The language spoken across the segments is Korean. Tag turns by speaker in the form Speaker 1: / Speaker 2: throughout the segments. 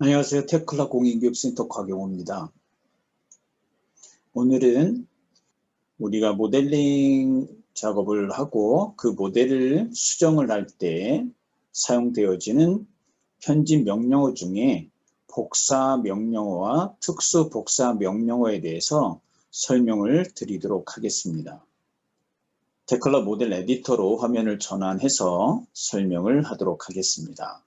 Speaker 1: 안녕하세요. 테클라 공인교육센터 곽영호입니다. 오늘은 우리가 모델링 작업을 하고 그 모델을 수정을 할 때 사용되어지는 편집 명령어 중에 복사 명령어와 특수 복사 명령어에 대해서 설명을 드리도록 하겠습니다. 테클라 모델 에디터로 화면을 전환해서 설명을 하도록 하겠습니다.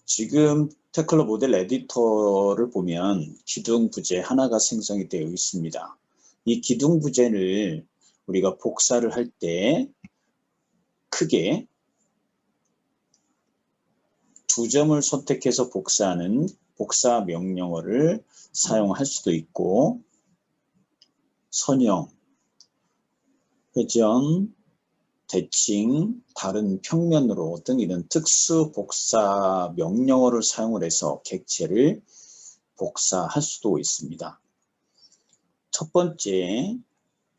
Speaker 1: 지금 테클라 모델 에디터를 보면 기둥 부재 하나가 생성이 되어 있습니다. 이 기둥 부재를 우리가 복사를 할 때 크게 두 점을 선택해서 복사하는 복사 명령어를 사용할 수도 있고, 선형, 회전, 대칭, 다른 평면으로 등 이런 특수 복사 명령어를 사용을 해서 객체를 복사할 수도 있습니다. 첫 번째,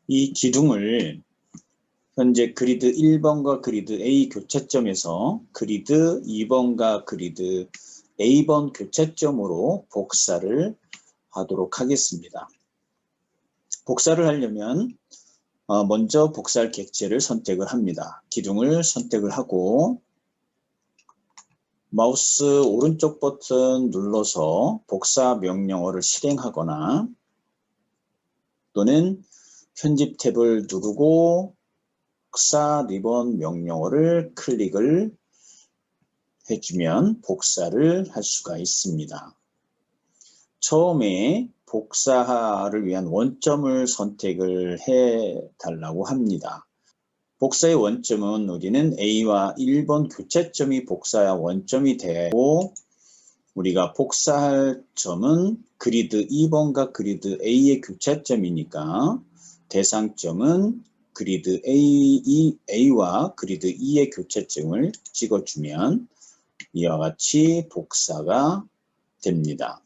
Speaker 1: 이 기둥을 현재 그리드 1번과 그리드 A 교차점에서 그리드 2번과 그리드 A번 교차점으로 복사를 하도록 하겠습니다. 복사를 하려면 먼저 복사할 객체를 선택을 합니다. 기둥을 선택을 하고 마우스 오른쪽 버튼 눌러서 복사 명령어를 실행하거나 또는 편집 탭을 누르고 복사 리본 명령어를 클릭을 해주면 복사를 할 수가 있습니다. 처음에 복사를 위한 원점을 선택을 해 달라고 합니다. 복사의 원점은 우리는 A와 1번 교차점이 복사의 원점이 되고, 우리가 복사할 점은 그리드 2번과 그리드 A의 교차점이니까 대상점은 그리드 A와 그리드 2의 교차점을 찍어주면 이와 같이 복사가 됩니다.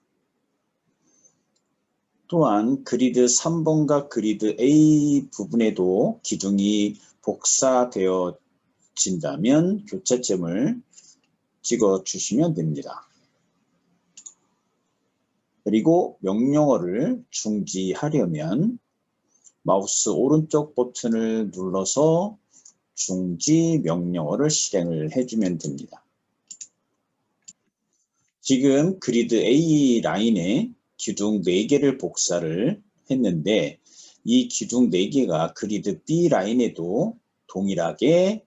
Speaker 1: 또한 그리드 3번과 그리드 A 부분에도 기둥이 복사되어진다면 교차점을 찍어주시면 됩니다. 그리고 명령어를 중지하려면 마우스 오른쪽 버튼을 눌러서 중지 명령어를 실행을 해주면 됩니다. 지금 그리드 A 라인에 기둥 4개를 복사를 했는데 이 기둥 4개가 그리드 B 라인에도 동일하게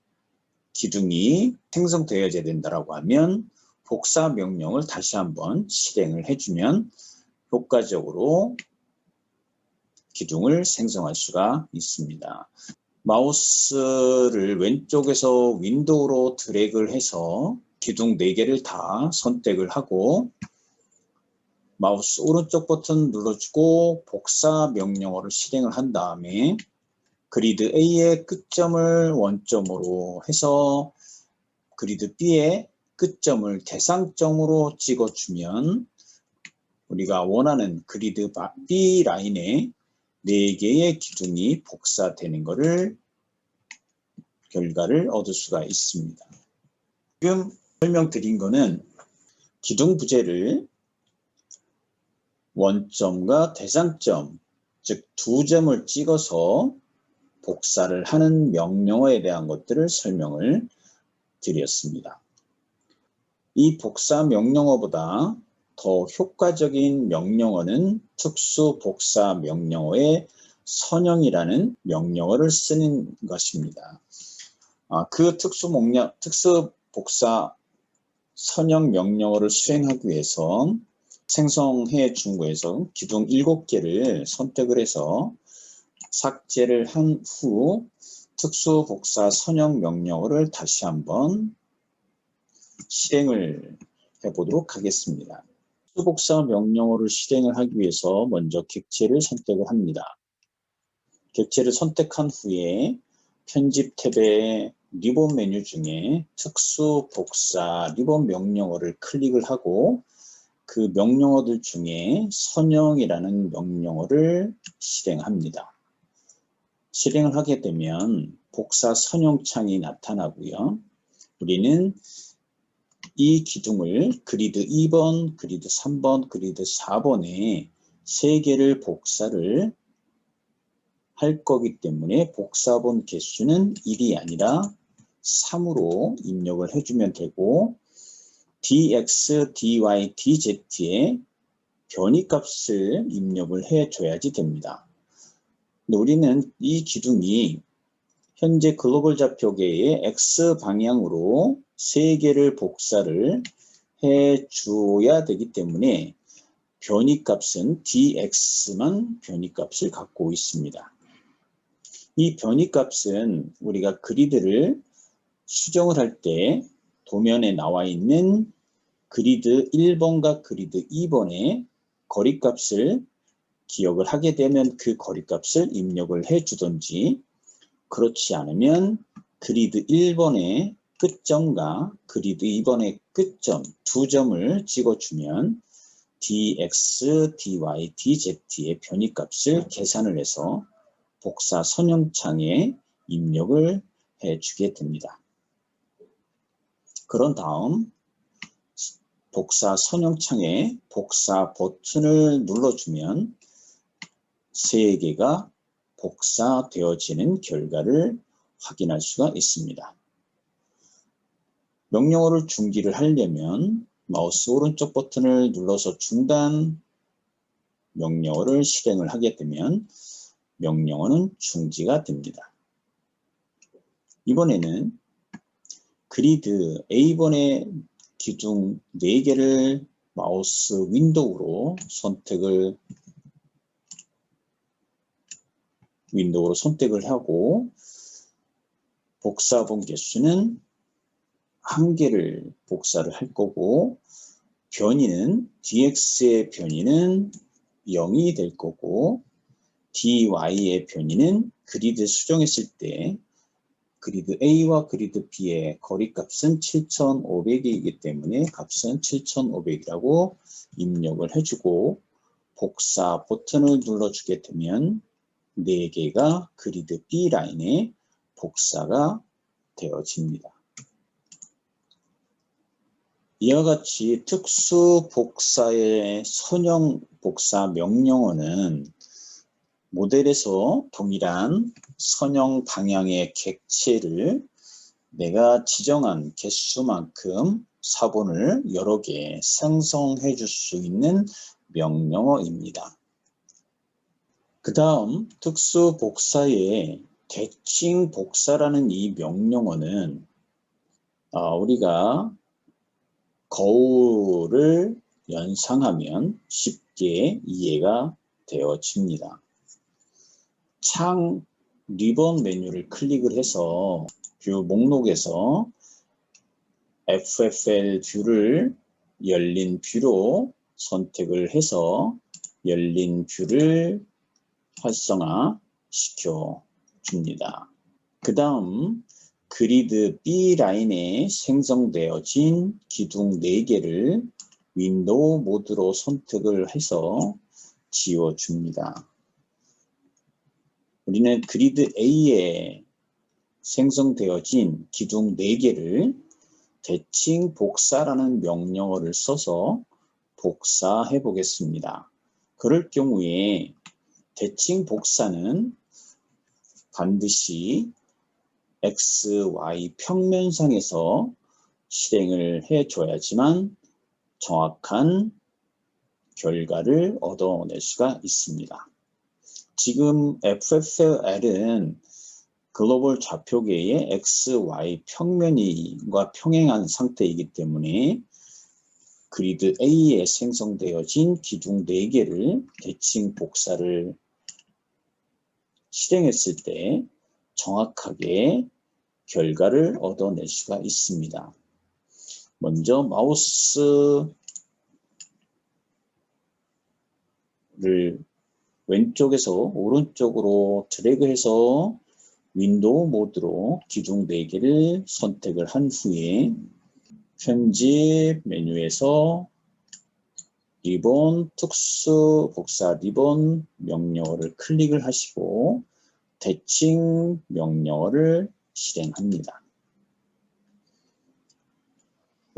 Speaker 1: 기둥이 생성되어야 된다고 하면 복사 명령을 다시 한번 실행을 해주면 효과적으로 기둥을 생성할 수가 있습니다. 마우스를 왼쪽에서 윈도우로 드래그를 해서 기둥 4개를 다 선택을 하고 마우스 오른쪽 버튼 눌러주고 복사 명령어를 실행을 한 다음에 그리드 A의 끝점을 원점으로 해서 그리드 B의 끝점을 대상점으로 찍어주면 우리가 원하는 그리드 B 라인에 4개의 기둥이 복사되는 결과를 얻을 수가 있습니다. 지금 설명드린 거는 기둥 부재를 원점과 대상점, 즉 두 점을 찍어서 복사를 하는 명령어에 대한 것들을 설명을 드렸습니다. 이 복사 명령어보다 더 효과적인 명령어는 특수 복사 명령어의 선형이라는 명령어를 쓰는 것입니다. 그 특수 복사 선형 명령어를 수행하기 위해서 생성해 준 거에서 기둥 7개를 선택을 해서 삭제를 한 후 특수 복사 선형 명령어를 다시 한번 실행을 해보도록 하겠습니다. 특수 복사 명령어를 실행을 하기 위해서 먼저 객체를 선택을 합니다. 객체를 선택한 후에 편집 탭의 리본 메뉴 중에 특수 복사 리본 명령어를 클릭을 하고 그 명령어들 중에 선형이라는 명령어를 실행합니다. 실행을 하게 되면 복사 선형 창이 나타나고요. 우리는 이 기둥을 그리드 2번, 그리드 3번, 그리드 4번에 3개를 복사를 할 거기 때문에 복사본 개수는 1이 아니라 3으로 입력을 해주면 되고, dx, dy, dz의 변이값을 입력을 해줘야지 됩니다. 근데 우리는 이 기둥이 현재 글로벌 좌표계의 x 방향으로 3개를 복사를 해줘야 되기 때문에 변이값은 dx만 변이값을 갖고 있습니다. 이 변이값은 우리가 그리드를 수정을 할 때 도면에 나와 있는 그리드 1번과 그리드 2번의 거리값을 기억을 하게 되면 그 거리값을 입력을 해주든지, 그렇지 않으면 그리드 1번의 끝점과 그리드 2번의 끝점 2점을 찍어주면 dx, dy, dz의 변이값을 계산을 해서 복사 선형창에 입력을 해주게 됩니다. 그런 다음 복사 선형창에 복사 버튼을 눌러주면 3개가 복사되어지는 결과를 확인할 수가 있습니다. 명령어를 중지를 하려면 마우스 오른쪽 버튼을 눌러서 중단 명령어를 실행을 하게 되면 명령어는 중지가 됩니다. 이번에는 그리드 A번의 기둥 4개를 마우스 윈도우로 선택을 하고, 복사본 개수는 1개를 복사를 할 거고, 변이는 dx의 변이는 0이 될 거고, dy의 변이는 그리드 수정했을 때 그리드 A와 그리드 B의 거리값은 7500이기 때문에 값은 7500이라고 입력을 해주고, 복사 버튼을 눌러주게 되면 4개가 그리드 B 라인에 복사가 되어집니다. 이와 같이 특수 복사의 선형 복사 명령어는 모델에서 동일한 선형 방향의 객체를 내가 지정한 개수만큼 사본을 여러 개 생성해 줄 수 있는 명령어입니다. 그 다음 특수 복사의 대칭 복사라는 이 명령어는 우리가 거울을 연상하면 쉽게 이해가 되어집니다. 창 리본 메뉴를 클릭을 해서 뷰 목록에서 FFL 뷰를 열린 뷰로 선택을 해서 열린 뷰를 활성화 시켜 줍니다. 그 다음 그리드 B 라인에 생성되어진 기둥 4개를 윈도우 모드로 선택을 해서 지워줍니다. 우리는 그리드 A에 생성되어진 기둥 4개를 대칭 복사라는 명령어를 써서 복사해 보겠습니다. 그럴 경우에 대칭 복사는 반드시 X, Y 평면상에서 실행을 해줘야지만 정확한 결과를 얻어낼 수가 있습니다. 지금 FFL은 글로벌 좌표계의 X, Y 평면과 평행한 상태이기 때문에 그리드 A에 생성되어진 기둥 4개를 대칭 복사를 실행했을 때 정확하게 결과를 얻어낼 수가 있습니다. 먼저 마우스를 왼쪽에서 오른쪽으로 드래그해서 윈도우 모드로 기둥 4개를 선택을 한 후에 편집 메뉴에서 리본 특수 복사 리본 명령어를 클릭을 하시고 대칭 명령어를 실행합니다.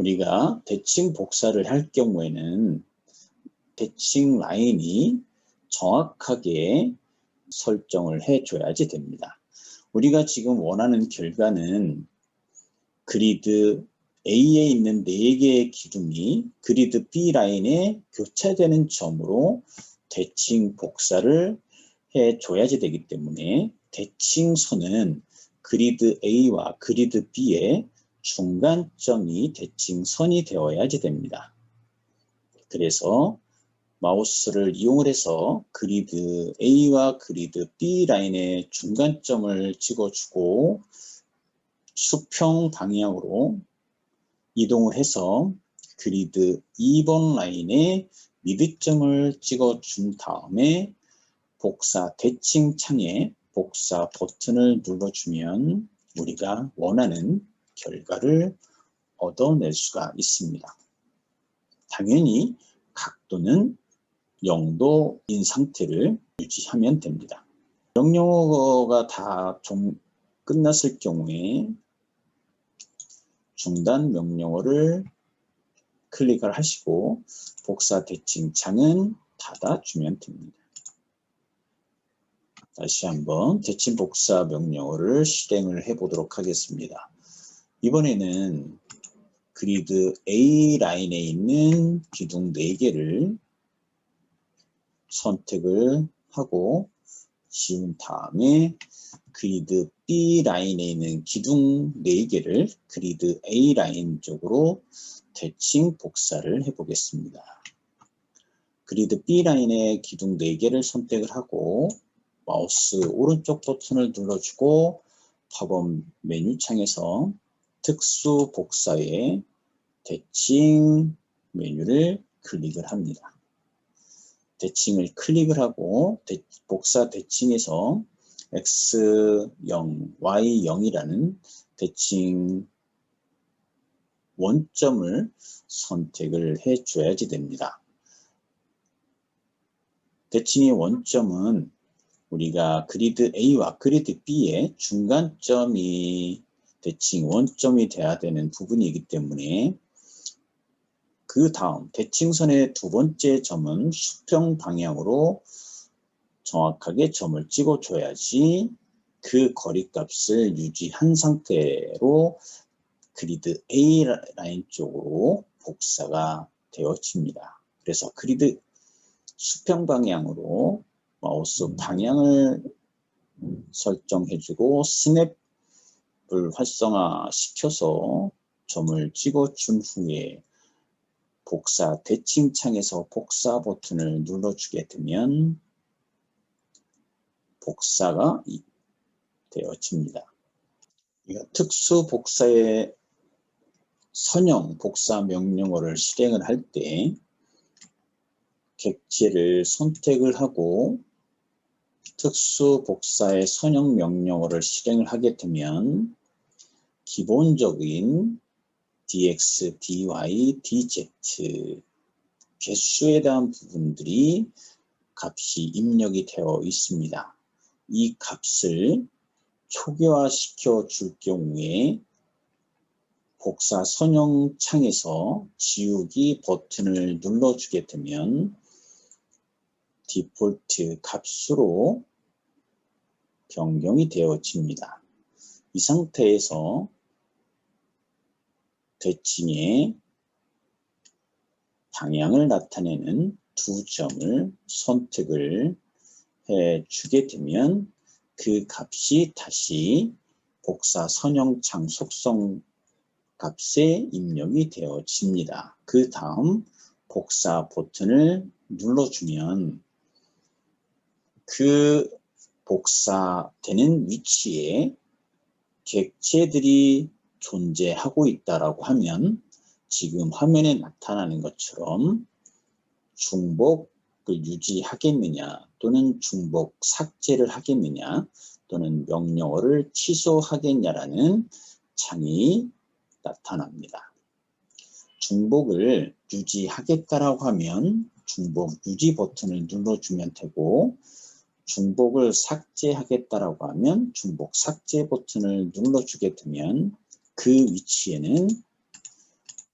Speaker 1: 우리가 대칭 복사를 할 경우에는 대칭 라인이 정확하게 설정을 해줘야지 됩니다. 우리가 지금 원하는 결과는 그리드 A에 있는 4개의 기둥이 그리드 B 라인에 교차되는 점으로 대칭 복사를 해줘야지 되기 때문에 대칭선은 그리드 A와 그리드 B의 중간점이 대칭선이 되어야지 됩니다. 그래서 마우스를 이용을 해서 그리드 A와 그리드 B 라인의 중간점을 찍어주고 수평 방향으로 이동을 해서 그리드 2번 라인에 미드점을 찍어준 다음에 복사 대칭 창에 복사 버튼을 눌러주면 우리가 원하는 결과를 얻어낼 수가 있습니다. 당연히 각도는 0도인 상태를 유지하면 됩니다. 명령어가 다 좀 끝났을 경우에 중단 명령어를 클릭을 하시고 복사 대칭 창은 닫아주면 됩니다. 다시 한번 대칭 복사 명령어를 실행을 해 보도록 하겠습니다. 이번에는 그리드 A 라인에 있는 기둥 4개를 선택을 하고 지운 다음에 그리드 B 라인에 있는 기둥 4개를 그리드 A 라인 쪽으로 대칭 복사를 해 보겠습니다. 그리드 B 라인의 기둥 4개를 선택을 하고 마우스 오른쪽 버튼을 눌러주고 팝업 메뉴 창에서 특수 복사의 대칭 메뉴를 클릭을 합니다. 대칭을 클릭을 하고 복사 대칭에서 X0, Y0이라는 대칭 원점을 선택을 해줘야지 됩니다. 대칭의 원점은 우리가 그리드 A와 그리드 B의 중간점이 대칭 원점이 돼야 되는 부분이기 때문에 그 다음 대칭선의 두 번째 점은 수평 방향으로 정확하게 점을 찍어줘야지 그 거리값을 유지한 상태로 그리드 A 라인 쪽으로 복사가 되어집니다. 그래서 그리드 수평 방향으로 마우스 방향을 설정해주고 스냅을 활성화시켜서 점을 찍어준 후에 복사 대칭 창에서 복사 버튼을 눌러주게 되면 복사가 되어집니다. 특수 복사의 선형 복사 명령어를 실행을 할 때 객체를 선택을 하고 특수 복사의 선형 명령어를 실행을 하게 되면 기본적인 dx, dy, dz 개수에 대한 부분들이 값이 입력이 되어 있습니다. 이 값을 초기화시켜 줄 경우에 복사 선형 창에서 지우기 버튼을 눌러주게 되면 디폴트 값으로 변경이 되어집니다. 이 상태에서 대칭의 방향을 나타내는 두 점을 선택을 해주게 되면 그 값이 다시 복사 선형창 속성 값에 입력이 되어집니다. 그 다음 복사 버튼을 눌러주면 그 복사되는 위치에 객체들이 존재하고 있다라고 하면 지금 화면에 나타나는 것처럼 중복을 유지하겠느냐 또는 중복 삭제를 하겠느냐 또는 명령어를 취소하겠냐라는 창이 나타납니다. 중복을 유지하겠다라고 하면 중복 유지 버튼을 눌러주면 되고 중복을 삭제하겠다라고 하면 중복 삭제 버튼을 눌러주게 되면 그 위치에는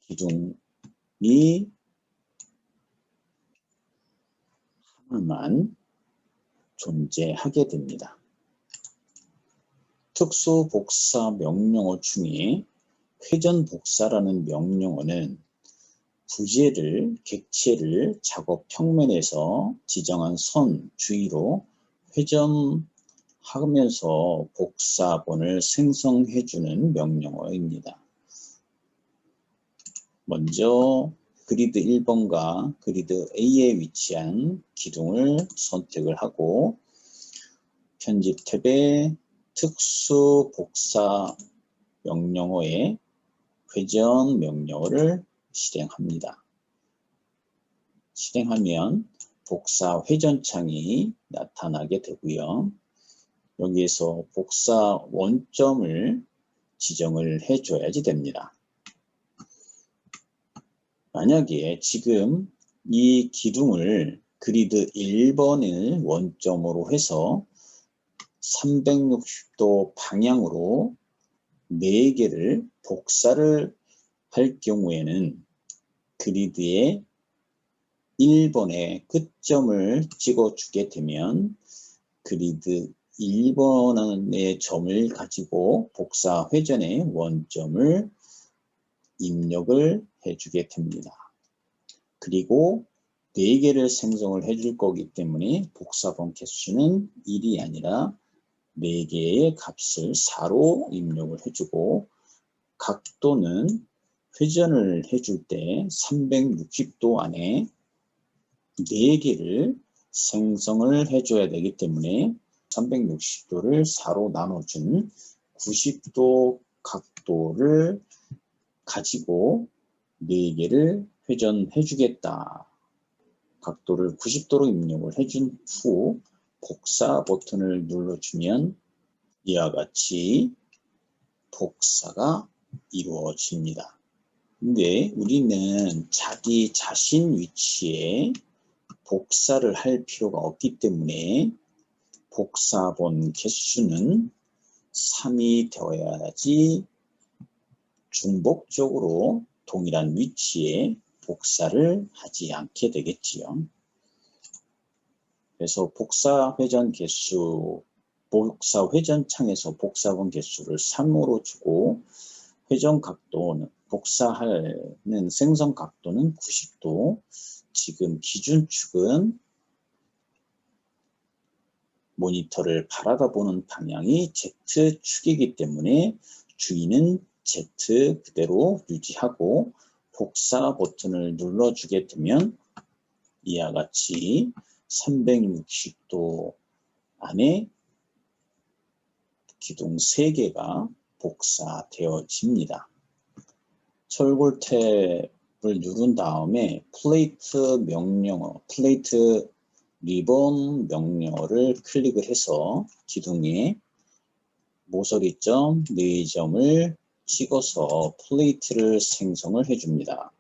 Speaker 1: 기둥이 하나만 존재하게 됩니다. 특수 복사 명령어 중에 회전 복사라는 명령어는 부재를, 객체를 작업 평면에서 지정한 선 주위로 회전하면서 복사본을 생성해주는 명령어입니다. 먼저 그리드 1번과 그리드 A에 위치한 기둥을 선택을 하고 편집 탭에 특수 복사 명령어의 회전 명령어를 실행합니다. 실행하면 복사 회전창이 나타나게 되고요. 여기에서 복사 원점을 지정을 해줘야지 됩니다. 만약에 지금 이 기둥을 그리드 1번을 원점으로 해서 360도 방향으로 4개를 복사를 할 경우에는 그리드의 1번의 끝점을 찍어주게 되면 그리드 1번의 점을 가지고 복사 회전의 원점을 입력을 해주게 됩니다. 그리고 4개를 생성을 해줄 거기 때문에 복사본 개수는 1이 아니라 4개의 값을 4로 입력을 해주고 각도는 회전을 해줄 때 360도 안에 4개를 생성을 해줘야 되기 때문에 360도를 4로 나눠준 90도 각도를 가지고 4개를 회전해 주겠다. 각도를 90도로 입력을 해준 후 복사 버튼을 눌러주면 이와 같이 복사가 이루어집니다. 근데 우리는 자기 자신 위치에 복사를 할 필요가 없기 때문에 복사본 개수는 3이 되어야지 중복적으로 동일한 위치에 복사를 하지 않게 되겠지요. 그래서 복사 회전 창에서 복사본 개수를 3으로 주고 회전 각도는 복사하는 생성 각도는 90도. 지금 기준축은 모니터를 바라다 보는 방향이 Z축이기 때문에 주인은 Z 그대로 유지하고 복사 버튼을 눌러주게 되면 이와 같이 360도 안에 기둥 3개가 복사되어집니다. 철골 탭을 누른 다음에 플레이트 리본 명령어를 클릭을 해서 기둥에 모서리점 4점을 찍어서 플레이트를 생성을 해줍니다.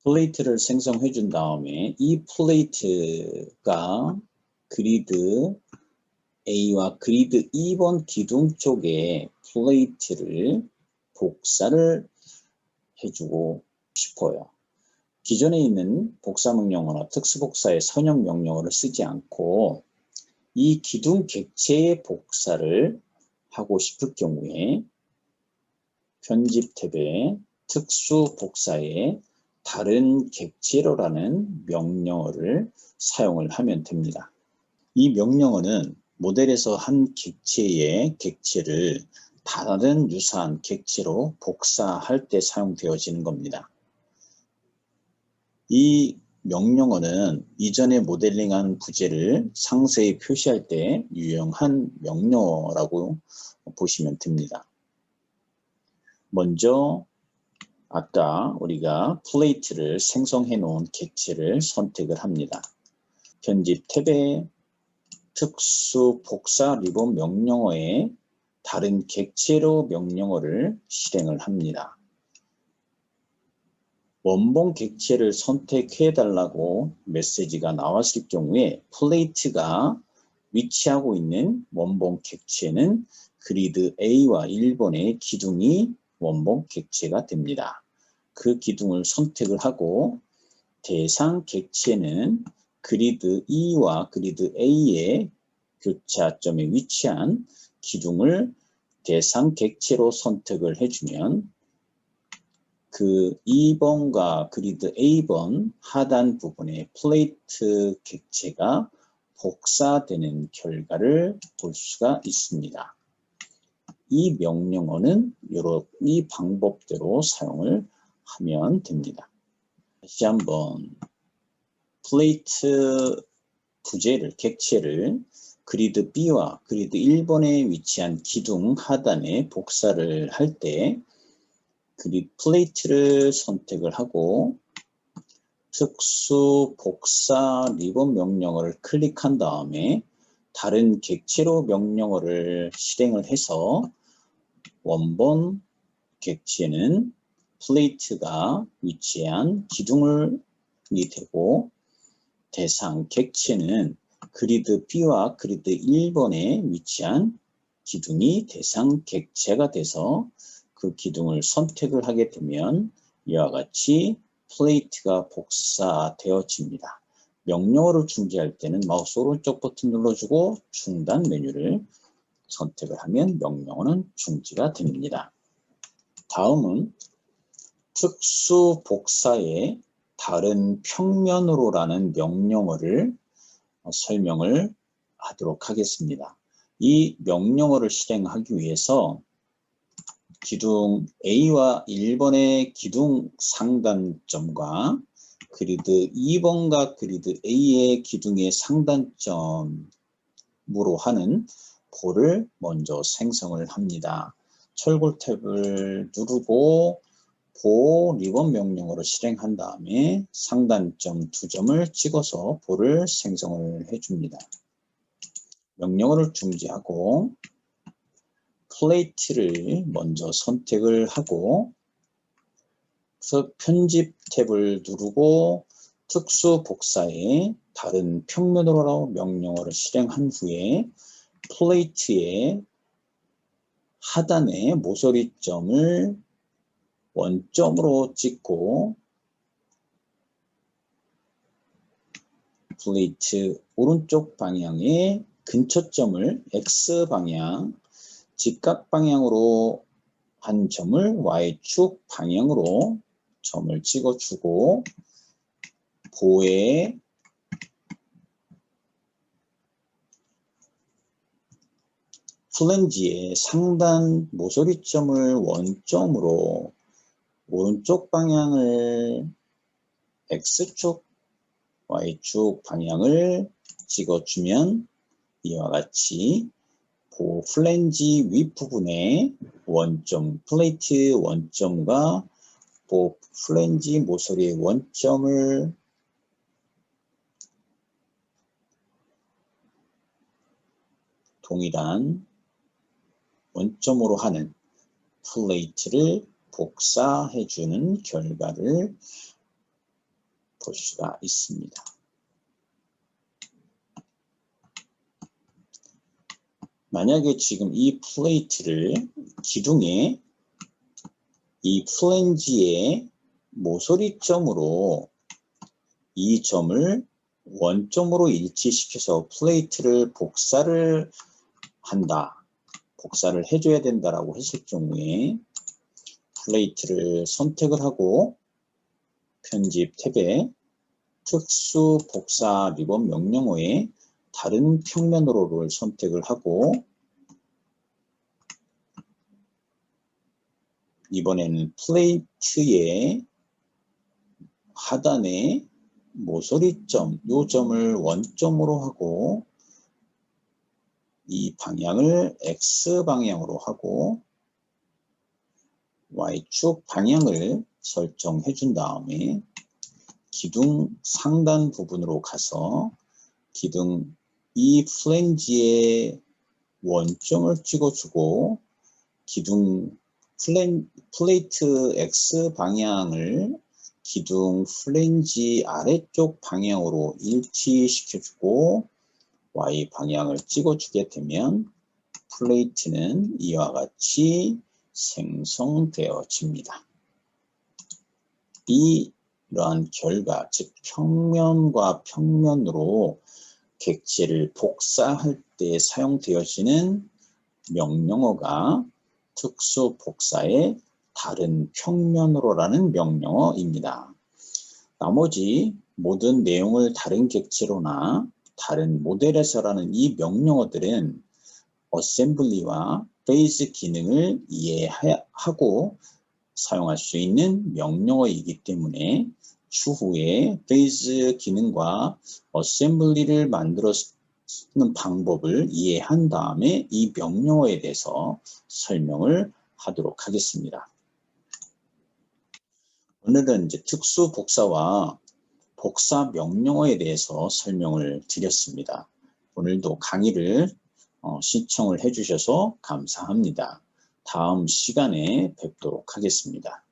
Speaker 1: 플레이트를 생성해 준 다음에 이 플레이트가 그리드 A와 그리드 2번 기둥 쪽에 플레이트를 복사를 해주고 싶어요. 기존에 있는 복사 명령어나 특수복사의 선형 명령어를 쓰지 않고 이 기둥 객체의 복사를 하고 싶을 경우에 편집 탭에 특수복사에 다른 객체로라는 명령어를 사용을 하면 됩니다. 이 명령어는 모델에서 한 객체의 객체를 다른 유사한 객체로 복사할 때 사용되어지는 겁니다. 이 명령어는 이전에 모델링한 부재를 상세히 표시할 때 유용한 명령어라고 보시면 됩니다. 먼저 아까 우리가 플레이트를 생성해 놓은 객체를 선택을 합니다. 편집 탭에 특수 복사 리본 명령어에 다른 객체로 명령어를 실행을 합니다. 원본 객체를 선택해 달라고 메시지가 나왔을 경우에 플레이트가 위치하고 있는 원본 객체는 그리드 A와 1번의 기둥이 원본 객체가 됩니다. 그 기둥을 선택을 하고 대상 객체는 그리드 E와 그리드 A의 교차점에 위치한 기둥을 대상 객체로 선택을 해주면 그 2번과 그리드 A번 하단 부분의 플레이트 객체가 복사되는 결과를 볼 수가 있습니다. 이 명령어는 이 방법대로 사용을 하면 됩니다. 다시 한번 플레이트 부재를, 객체를 그리드 B와 그리드 1번에 위치한 기둥 하단에 복사를 할 때 플레이트를 선택을 하고 특수 복사 리본 명령어를 클릭한 다음에 다른 객체로 명령어를 실행을 해서 원본 객체는 플레이트가 위치한 기둥이 되고 대상 객체는 그리드 B와 그리드 1번에 위치한 기둥이 대상 객체가 돼서 그 기둥을 선택을 하게 되면 이와 같이 플레이트가 복사되어집니다. 명령어를 중지할 때는 마우스 오른쪽 버튼 눌러주고 중단 메뉴를 선택을 하면 명령어는 중지가 됩니다. 다음은 특수 복사의 다른 평면으로라는 명령어를 설명을 하도록 하겠습니다. 이 명령어를 실행하기 위해서 기둥 A와 1번의 기둥 상단점과 그리드 2번과 그리드 A의 기둥의 상단점으로 하는 볼을 먼저 생성을 합니다. 철골 탭을 누르고 보 리본 명령어로 실행한 다음에 상단점 2점을 찍어서 볼을 생성을 해줍니다. 명령어를 중지하고 플레이트를 먼저 선택을 하고 편집 탭을 누르고 특수 복사의 다른 평면으로 명령어를 실행한 후에 플레이트의 하단의 모서리점을 원점으로 찍고 플레이트 오른쪽 방향의 근처점을 X방향, 직각 방향으로 한 점을 Y축 방향으로 점을 찍어주고 보의 플랜지의 상단 모서리점을 원점으로 오른쪽 방향을 X축, Y축 방향을 찍어주면 이와 같이 보 플랜지 윗부분에 원점, 플레이트 원점과 보 플랜지 모서리의 원점을 동일한 원점으로 하는 플레이트를 복사해주는 결과를 볼 수가 있습니다. 만약에 지금 이 플레이트를 기둥에 이 플랜지의 모서리점으로 이 점을 원점으로 일치시켜서 플레이트를 복사를 한다. 복사를 해줘야 된다라고 했을 경우에 플레이트를 선택을 하고 편집 탭에 특수 복사 리본 명령어에 다른 평면으로를 선택을 하고 이번에는 플레이트의 하단에 모서리점, 요 점을 원점으로 하고 이 방향을 X방향으로 하고 Y축 방향을 설정해 준 다음에 기둥 상단 부분으로 가서 기둥 이 플랜지의 원점을 찍어주고 기둥 플레이트 X 방향을 기둥 플랜지 아래쪽 방향으로 일치시켜주고 Y 방향을 찍어주게 되면 플레이트는 이와 같이 생성되어집니다. 이러한 결과, 즉 평면과 평면으로 객체를 복사할 때 사용되어지는 명령어가 특수 복사의 다른 평면으로라는 명령어입니다. 나머지 모든 내용을 다른 객체로나 다른 모델에서라는 이 명령어들은 어셈블리와 페이즈 기능을 이해하고 사용할 수 있는 명령어이기 때문에 추후에 페이즈 기능과 어셈블리를 만들어 쓰는 방법을 이해한 다음에 이 명령어에 대해서 설명을 하도록 하겠습니다. 오늘은 이제 특수 복사와 복사 명령어에 대해서 설명을 드렸습니다. 오늘도 강의를 시청을 해주셔서 감사합니다. 다음 시간에 뵙도록 하겠습니다.